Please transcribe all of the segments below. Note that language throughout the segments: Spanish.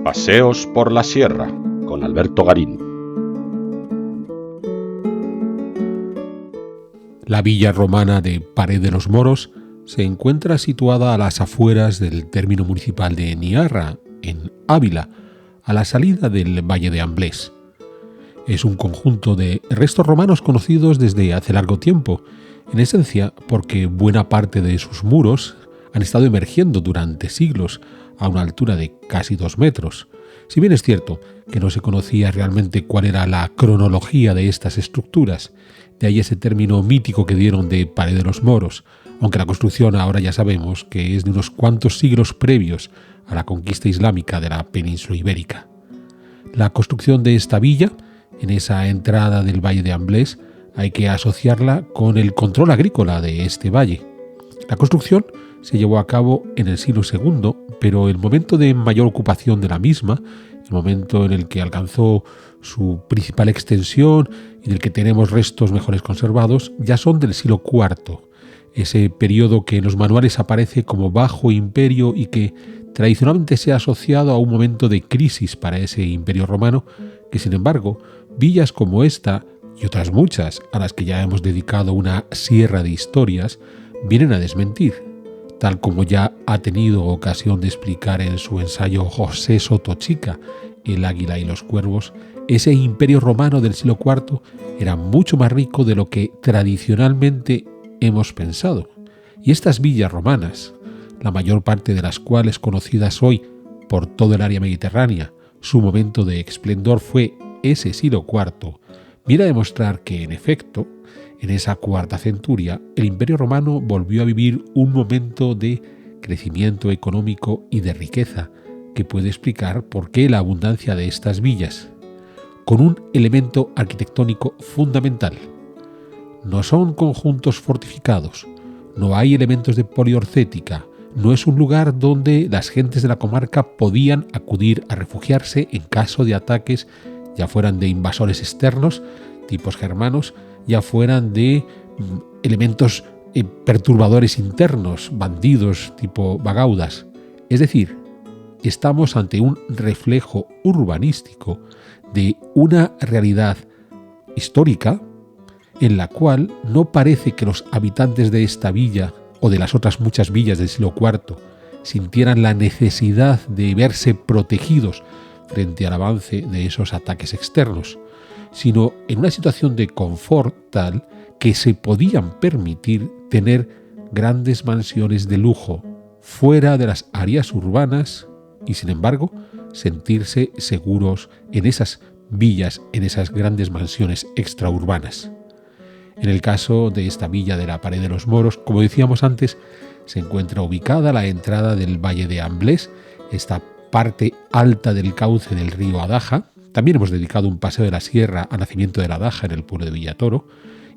Paseos por la Sierra con Alberto Garín. La villa romana de Pared de los Moros se encuentra situada a las afueras del término municipal de Niarra, en Ávila, a la salida del Valle de Amblés. Es un conjunto de restos romanos conocidos desde hace largo tiempo, en esencia porque buena parte de sus muros han estado emergiendo durante siglos a una altura de casi 2 metros. Si bien es cierto que no se conocía realmente cuál era la cronología de estas estructuras, de ahí ese término mítico que dieron de Pared de los Moros, aunque la construcción ahora ya sabemos que es de unos cuantos siglos previos a la conquista islámica de la península ibérica. La construcción de esta villa, en esa entrada del Valle de Amblés, hay que asociarla con el control agrícola de este valle. La construcción se llevó a cabo en el siglo II, pero el momento de mayor ocupación de la misma, el momento en el que alcanzó su principal extensión y del que tenemos restos mejores conservados, ya son del siglo IV, ese periodo que en los manuales aparece como Bajo Imperio y que tradicionalmente se ha asociado a un momento de crisis para ese imperio romano, que sin embargo, villas como esta y otras muchas a las que ya hemos dedicado una sierra de historias, vienen a desmentir, tal como ya ha tenido ocasión de explicar en su ensayo José Soto Chica, El águila y los cuervos. Ese imperio romano del siglo IV era mucho más rico de lo que tradicionalmente hemos pensado. Y estas villas romanas, la mayor parte de las cuales conocidas hoy por todo el área mediterránea, su momento de esplendor fue ese siglo IV, viene a demostrar que, en efecto, en esa cuarta centuria, el Imperio Romano volvió a vivir un momento de crecimiento económico y de riqueza, que puede explicar por qué la abundancia de estas villas, con un elemento arquitectónico fundamental. No son conjuntos fortificados, no hay elementos de poliorcética, no es un lugar donde las gentes de la comarca podían acudir a refugiarse en caso de ataques, ya fueran de invasores externos, tipos germanos, ya fueran de elementos perturbadores internos, bandidos tipo vagaudas. Es decir, estamos ante un reflejo urbanístico de una realidad histórica en la cual no parece que los habitantes de esta villa o de las otras muchas villas del siglo IV sintieran la necesidad de verse protegidos frente al avance de esos ataques externos, sino en una situación de confort tal que se podían permitir tener grandes mansiones de lujo fuera de las áreas urbanas y, sin embargo, sentirse seguros en esas villas, en esas grandes mansiones extraurbanas. En el caso de esta villa de la Pared de los Moros, como decíamos antes, se encuentra ubicada a la entrada del Valle de Amblés, esta parte alta del cauce del río Adaja. También hemos dedicado un paseo de la sierra a Nacimiento de la Adaja en el pueblo de Villatoro,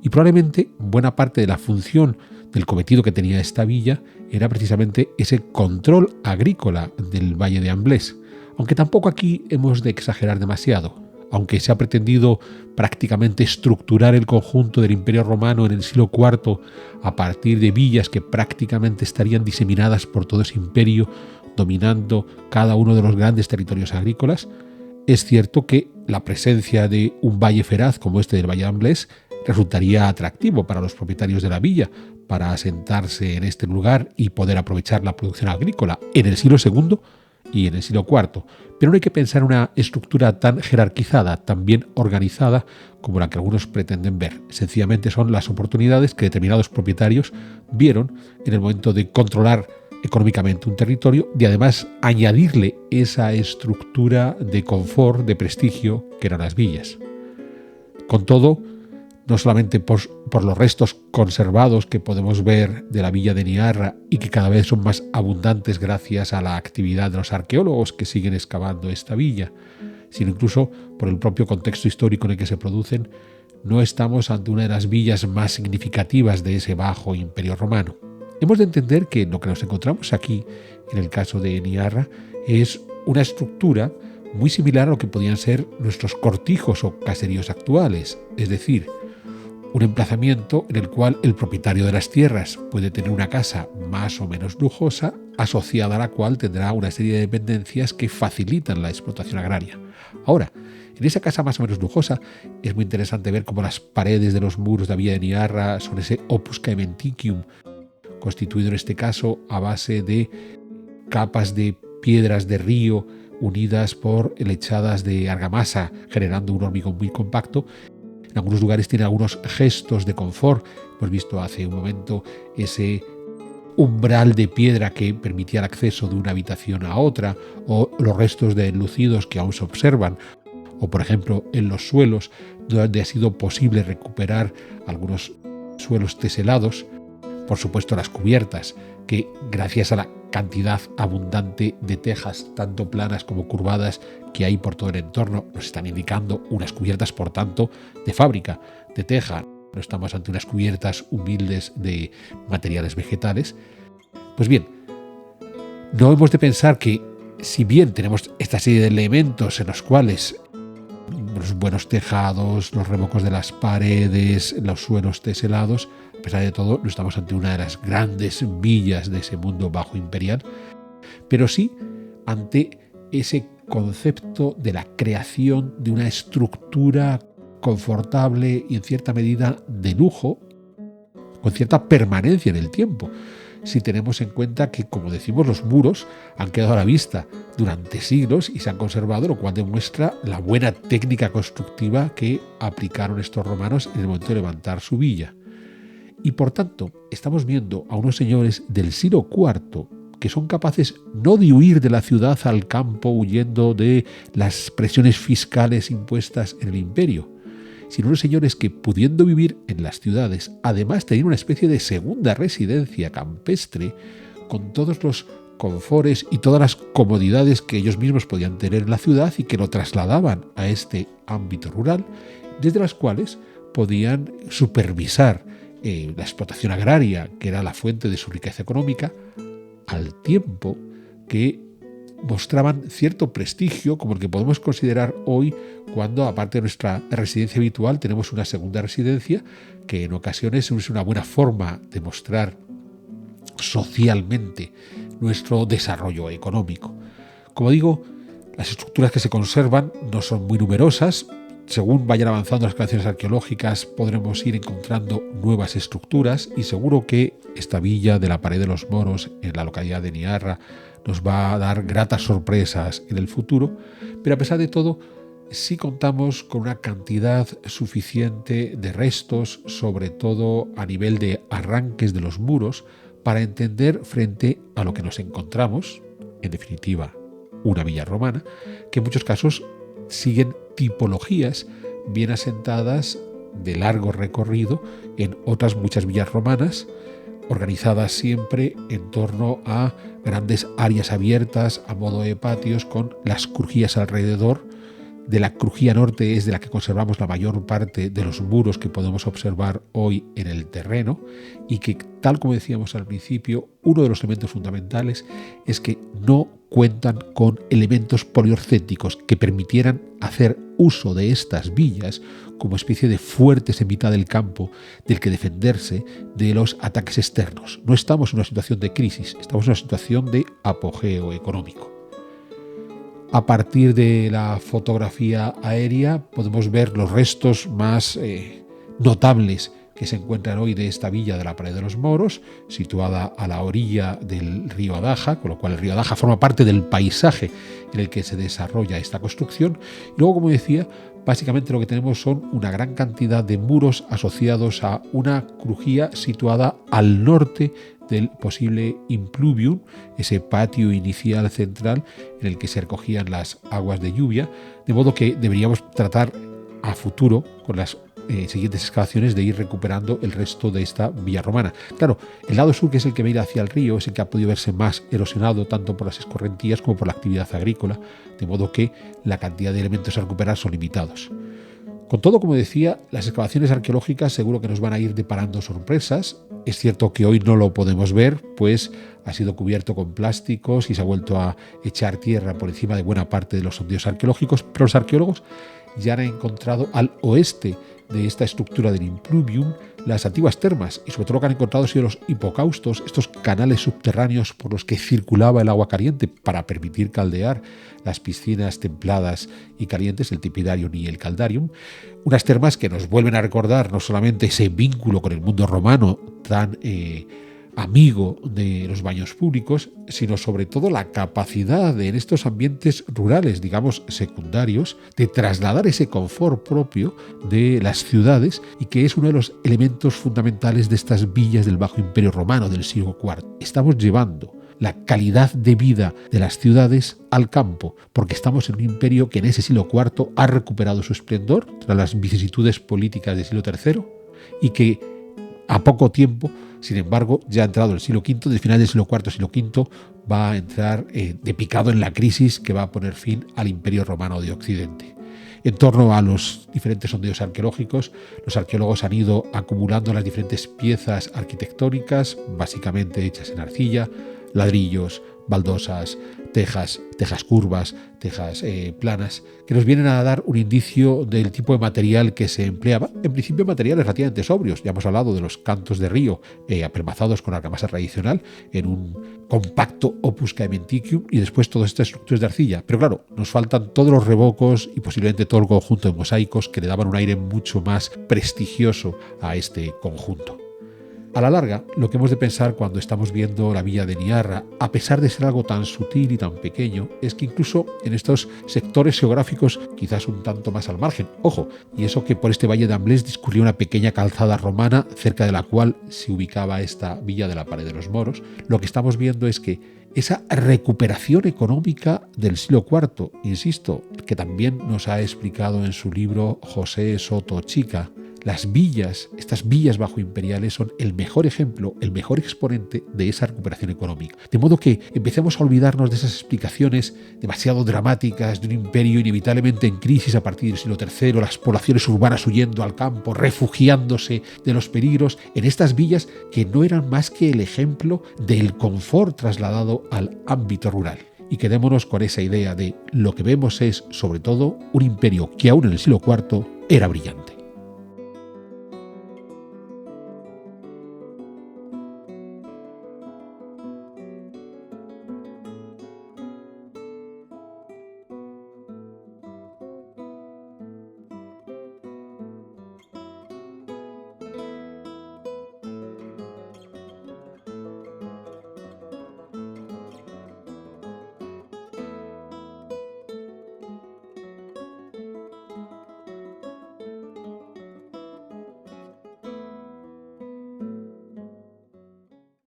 y probablemente buena parte de la función del cometido que tenía esta villa era precisamente ese control agrícola del Valle de Amblés, aunque tampoco aquí hemos de exagerar demasiado. Aunque se ha pretendido prácticamente estructurar el conjunto del Imperio Romano en el siglo IV a partir de villas que prácticamente estarían diseminadas por todo ese imperio, dominando cada uno de los grandes territorios agrícolas, es cierto que la presencia de un valle feraz como este del Valle de Amblés resultaría atractivo para los propietarios de la villa para asentarse en este lugar y poder aprovechar la producción agrícola en el siglo II y en el siglo IV, pero no hay que pensar en una estructura tan jerarquizada, tan bien organizada como la que algunos pretenden ver. Sencillamente son las oportunidades que determinados propietarios vieron en el momento de controlar económicamente un territorio y además añadirle esa estructura de confort, de prestigio que eran las villas. Con todo, no solamente por los restos conservados que podemos ver de la villa de Niarra y que cada vez son más abundantes gracias a la actividad de los arqueólogos que siguen excavando esta villa, sino incluso por el propio contexto histórico en el que se producen, no estamos ante una de las villas más significativas de ese bajo imperio romano. Hemos de entender que lo que nos encontramos aquí, en el caso de Niarra, es una estructura muy similar a lo que podían ser nuestros cortijos o caseríos actuales, es decir, un emplazamiento en el cual el propietario de las tierras puede tener una casa más o menos lujosa, asociada a la cual tendrá una serie de dependencias que facilitan la explotación agraria. Ahora, en esa casa más o menos lujosa es muy interesante ver cómo las paredes de los muros de la villa de Niarra son ese opus caementicium, constituido en este caso a base de capas de piedras de río unidas por lechadas de argamasa, generando un hormigón muy compacto. En algunos lugares tiene algunos gestos de confort. Hemos visto hace un momento ese umbral de piedra que permitía el acceso de una habitación a otra, o los restos de enlucidos que aún se observan, o por ejemplo en los suelos, donde ha sido posible recuperar algunos suelos teselados. Por supuesto las cubiertas, que gracias a la cantidad abundante de tejas, tanto planas como curvadas, que hay por todo el entorno, nos están indicando unas cubiertas, por tanto, de fábrica, de teja. No estamos ante unas cubiertas humildes de materiales vegetales. Pues bien, no hemos de pensar que, si bien tenemos esta serie de elementos en los cuales los buenos tejados, los revocos de las paredes, los suelos teselados, a pesar de todo, no estamos ante una de las grandes villas de ese mundo bajo imperial, pero sí ante ese concepto de la creación de una estructura confortable y en cierta medida de lujo, con cierta permanencia en el tiempo, si tenemos en cuenta que, como decimos, los muros han quedado a la vista durante siglos y se han conservado, lo cual demuestra la buena técnica constructiva que aplicaron estos romanos en el momento de levantar su villa. Y por tanto, estamos viendo a unos señores del siglo IV que son capaces no de huir de la ciudad al campo huyendo de las presiones fiscales impuestas en el imperio, sino unos señores que, pudiendo vivir en las ciudades, además tenían una especie de segunda residencia campestre con todos los confortes y todas las comodidades que ellos mismos podían tener en la ciudad y que lo trasladaban a este ámbito rural, desde las cuales podían supervisar la explotación agraria, que era la fuente de su riqueza económica, al tiempo que mostraban cierto prestigio, como el que podemos considerar hoy cuando, aparte de nuestra residencia habitual, tenemos una segunda residencia, que en ocasiones es una buena forma de mostrar socialmente nuestro desarrollo económico. Como digo, las estructuras que se conservan no son muy numerosas. Según vayan avanzando las excavaciones arqueológicas, podremos ir encontrando nuevas estructuras, y seguro que esta villa de la Pared de los Moros en la localidad de Niarra nos va a dar gratas sorpresas en el futuro, pero a pesar de todo, sí contamos con una cantidad suficiente de restos, sobre todo a nivel de arranques de los muros, para entender frente a lo que nos encontramos, en definitiva, una villa romana, que en muchos casos siguen tipologías bien asentadas de largo recorrido en otras muchas villas romanas, organizadas siempre en torno a grandes áreas abiertas a modo de patios con las crujías alrededor. De la crujía norte es de la que conservamos la mayor parte de los muros que podemos observar hoy en el terreno, y que, tal como decíamos al principio, uno de los elementos fundamentales es que no cuentan con elementos poliorcéticos que permitieran hacer uso de estas villas como especie de fuertes en mitad del campo del que defenderse de los ataques externos. No estamos en una situación de crisis, estamos en una situación de apogeo económico. A partir de la fotografía aérea podemos ver los restos más notables que se encuentran hoy de esta villa de la Pared de los Moros, situada a la orilla del río Adaja, con lo cual el río Adaja forma parte del paisaje en el que se desarrolla esta construcción. Y luego, como decía, básicamente lo que tenemos son una gran cantidad de muros asociados a una crujía situada al norte del posible impluvium, ese patio inicial central en el que se recogían las aguas de lluvia, de modo que deberíamos tratar a futuro, con las siguientes excavaciones, de ir recuperando el resto de esta villa romana. Claro, el lado sur, que es el que mira hacia el río, es el que ha podido verse más erosionado tanto por las escorrentías como por la actividad agrícola, de modo que la cantidad de elementos a recuperar son limitados. Con todo, como decía, las excavaciones arqueológicas seguro que nos van a ir deparando sorpresas. Es cierto que hoy no lo podemos ver, pues ha sido cubierto con plásticos y se ha vuelto a echar tierra por encima de buena parte de los sondeos arqueológicos, pero los arqueólogos ya han encontrado al oeste de esta estructura del impluvium las antiguas termas, y sobre todo lo que han encontrado han sido los hipocaustos, estos canales subterráneos por los que circulaba el agua caliente para permitir caldear las piscinas templadas y calientes, el Tepidarium y el Caldarium. Unas termas que nos vuelven a recordar no solamente ese vínculo con el mundo romano tan amigo de los baños públicos, sino sobre todo la capacidad de, en estos ambientes rurales, digamos secundarios, de trasladar ese confort propio de las ciudades, y que es uno de los elementos fundamentales de estas villas del Bajo Imperio Romano del siglo IV. Estamos llevando la calidad de vida de las ciudades al campo, porque estamos en un imperio que en ese siglo IV ha recuperado su esplendor tras las vicisitudes políticas del siglo III, y que a poco tiempo, sin embargo, ya ha entrado el siglo V, desde el final del siglo IV, siglo V, va a entrar de picado en la crisis que va a poner fin al Imperio Romano de Occidente. En torno a los diferentes sondeos arqueológicos, los arqueólogos han ido acumulando las diferentes piezas arquitectónicas, básicamente hechas en arcilla, ladrillos, baldosas, tejas curvas, tejas planas, que nos vienen a dar un indicio del tipo de material que se empleaba. En principio, materiales relativamente sobrios. Ya hemos hablado de los cantos de río apelmazados con argamasa tradicional en un compacto opus caementicium, y después todas estas estructuras de arcilla. Pero claro, nos faltan todos los revocos y posiblemente todo el conjunto de mosaicos que le daban un aire mucho más prestigioso a este conjunto. A la larga, lo que hemos de pensar cuando estamos viendo la villa de Niarra, a pesar de ser algo tan sutil y tan pequeño, es que incluso en estos sectores geográficos, quizás un tanto más al margen, ojo, y eso que por este valle de Amblés discurría una pequeña calzada romana cerca de la cual se ubicaba esta villa de la Pared de los Moros, lo que estamos viendo es que esa recuperación económica del siglo IV, insisto, que también nos ha explicado en su libro José Soto Chica, las villas, estas villas bajo imperiales, son el mejor ejemplo, el mejor exponente de esa recuperación económica. De modo que empecemos a olvidarnos de esas explicaciones demasiado dramáticas de un imperio inevitablemente en crisis a partir del siglo III, las poblaciones urbanas huyendo al campo, refugiándose de los peligros, en estas villas que no eran más que el ejemplo del confort trasladado al ámbito rural. Y quedémonos con esa idea de lo que vemos es, sobre todo, un imperio que aún en el siglo IV era brillante.